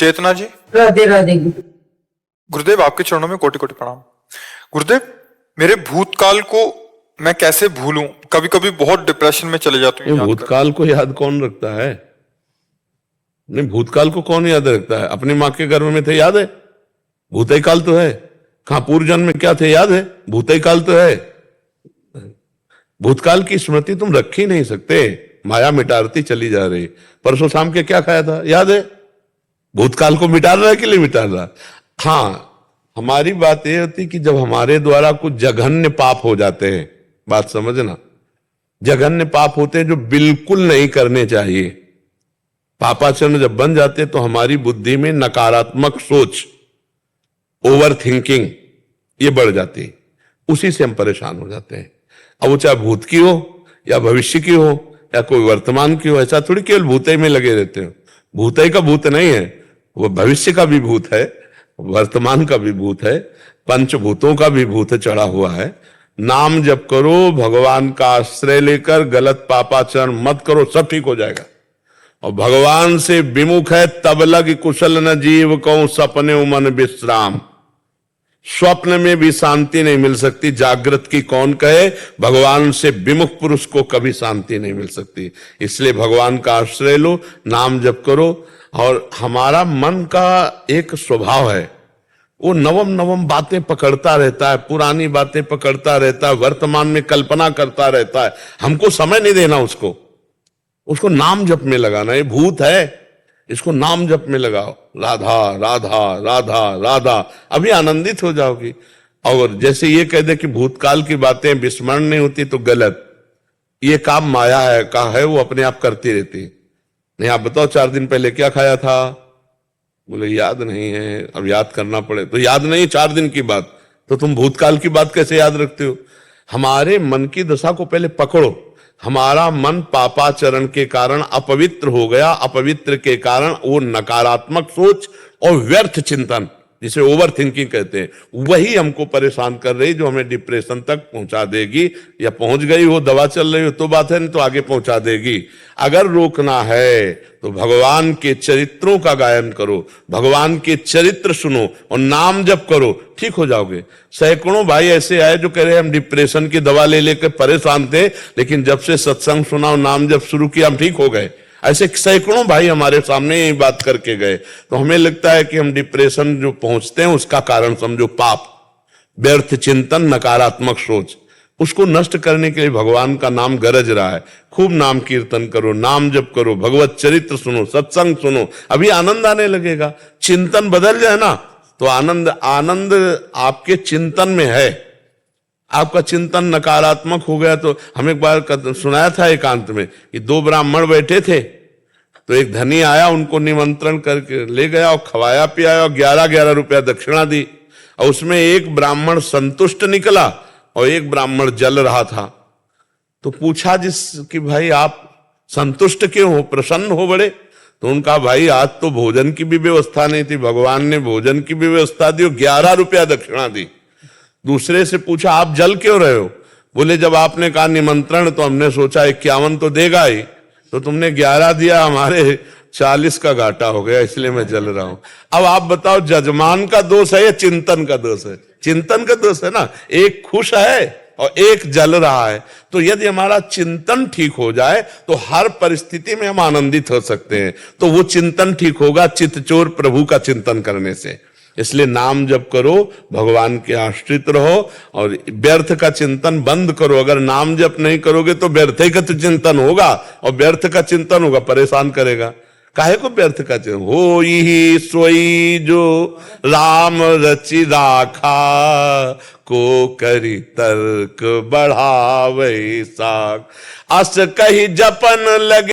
चेतना जी। राधे राधे। गुरुदेव आपके चरणों में कोटि कोटि प्रणाम। गुरुदेव, मेरे भूतकाल को मैं कैसे भूलूं? कभी कभी बहुत डिप्रेशन में चले जाता हूँ। भूतकाल को याद कौन रखता है? नहीं, भूतकाल को कौन याद रखता है? अपनी माँ के गर्भ में थे, याद है? भूतई काल तो है। कहां पूर्व जन्म में क्या थे, याद है? भूतई काल तो है। भूतकाल की स्मृति तुम रख ही नहीं सकते। माया मिटारती चली जा रही। परसों शाम के क्या खाया था, याद है? भूतकाल को मिटा रहा है कि नहीं मिटा रहा? हाँ, हमारी बात यह होती कि जब हमारे द्वारा कुछ जघन्य पाप हो जाते हैं, बात समझना, जघन्य पाप होते हैं जो बिल्कुल नहीं करने चाहिए, पापाचरण जब बन जाते तो हमारी बुद्धि में नकारात्मक सोच, ओवर थिंकिंग, ये बढ़ जाती है। उसी से हम परेशान हो जाते हैं। अब वो चाहे भूत की हो या भविष्य की हो या कोई वर्तमान की हो, ऐसा थोड़ी केवल भूतई में लगे रहते हो। भूतई का भूत नहीं है, वो भविष्य का भी भूत है, वर्तमान का भी भूत है, पंचभूतों का भी भूत चढ़ा हुआ है। नाम जप करो, भगवान का आश्रय लेकर गलत पापाचरण मत करो, सब ठीक हो जाएगा। और भगवान से विमुख है तब लग कुशल न जीव को सपने मन विश्राम। स्वप्न में भी शांति नहीं मिल सकती, जागृत की कौन कहे। भगवान से विमुख पुरुष को कभी शांति नहीं मिल सकती। इसलिए भगवान का आश्रय लो, नाम जप करो। और हमारा मन का एक स्वभाव है, वो नवम नवम बातें पकड़ता रहता है, पुरानी बातें पकड़ता रहता है, वर्तमान में कल्पना करता रहता है। हमको समय नहीं देना उसको नाम जप में लगाना। ये भूत है, इसको नाम जप में लगाओ। राधा राधा राधा राधा, अभी आनंदित हो जाओगी। और जैसे ये कह दे कि भूतकाल की बातें विस्मरण नहीं होती तो गलत। ये काम माया है का है, वो अपने आप करती रहती। नहीं, आप बताओ 4 दिन पहले क्या खाया था? बोले याद नहीं है। अब याद करना पड़े तो याद नहीं, 4 दिन की बात, तो तुम भूतकाल की बात कैसे याद रखते हो? हमारे मन की दशा को पहले पकड़ो। हमारा मन पापाचरण के कारण अपवित्र हो गया, अपवित्र के कारण वो नकारात्मक सोच और व्यर्थ चिंतन, जिसे ओवर थिंकिंग कहते हैं, वही हमको परेशान कर रही, जो हमें डिप्रेशन तक पहुंचा देगी। या पहुंच गई हो, दवा चल रही हो तो बात है, नहीं तो आगे पहुंचा देगी। अगर रोकना है तो भगवान के चरित्रों का गायन करो, भगवान के चरित्र सुनो और नाम जप करो, ठीक हो जाओगे। सैकड़ों भाई ऐसे आए जो कह रहे हम डिप्रेशन की दवा ले लेकर परेशान थे, लेकिन जब से सत्संग सुना और नाम जप शुरू किया हम ठीक हो गए। ऐसे सैकड़ों भाई हमारे सामने यही बात करके गए। तो हमें लगता है कि हम डिप्रेशन जो पहुंचते हैं उसका कारण समझो पाप, व्यर्थ चिंतन, नकारात्मक सोच। उसको नष्ट करने के लिए भगवान का नाम गरज रहा है। खूब नाम कीर्तन करो, नाम जप करो, भगवत चरित्र सुनो, सत्संग सुनो, अभी आनंद आने लगेगा। चिंतन बदल जाए ना तो आनंद आपके चिंतन में है। आपका चिंतन नकारात्मक हो गया तो हम एक बार सुनाया था एकांत में कि 2 ब्राह्मण बैठे थे, तो एक धनी आया, उनको निमंत्रण करके ले गया और खवाया पियाया और 11-11 रुपया दक्षिणा दी। और उसमें एक ब्राह्मण संतुष्ट निकला और एक ब्राह्मण जल रहा था। तो पूछा कि भाई आप संतुष्ट क्यों हो, प्रसन्न हो बड़े? तो उनका भाई आज तो भोजन की भी व्यवस्था नहीं थी, भगवान ने भोजन की भी व्यवस्था दी और 11 रुपया दक्षिणा दी। दूसरे से पूछा आप जल क्यों रहे हो? बोले जब आपने कहा निमंत्रण तो हमने सोचा 51 तो देगा ही, तो तुमने 11 दिया, हमारे 40 का घाटा हो गया, इसलिए मैं जल रहा हूं। अब आप बताओ जजमान का दोष है या चिंतन का दोष है? चिंतन का दोष है ना। एक खुश है और एक जल रहा है। तो यदि हमारा चिंतन ठीक हो जाए तो हर परिस्थिति में हम आनंदित हो सकते हैं। तो वो चिंतन ठीक होगा चित्तचोर प्रभु का चिंतन करने से। इसलिए नाम जप करो, भगवान के आश्रित रहो और व्यर्थ का चिंतन बंद करो। अगर नाम जप नहीं करोगे तो व्यर्थ का तो चिंतन होगा, और व्यर्थ का चिंतन होगा परेशान करेगा। काहे को व्यर्थ का चिंतन? हो ही सोई जो राम रचि राखा, को करी तर्क बढ़ावे साख। अस कही जपन लगे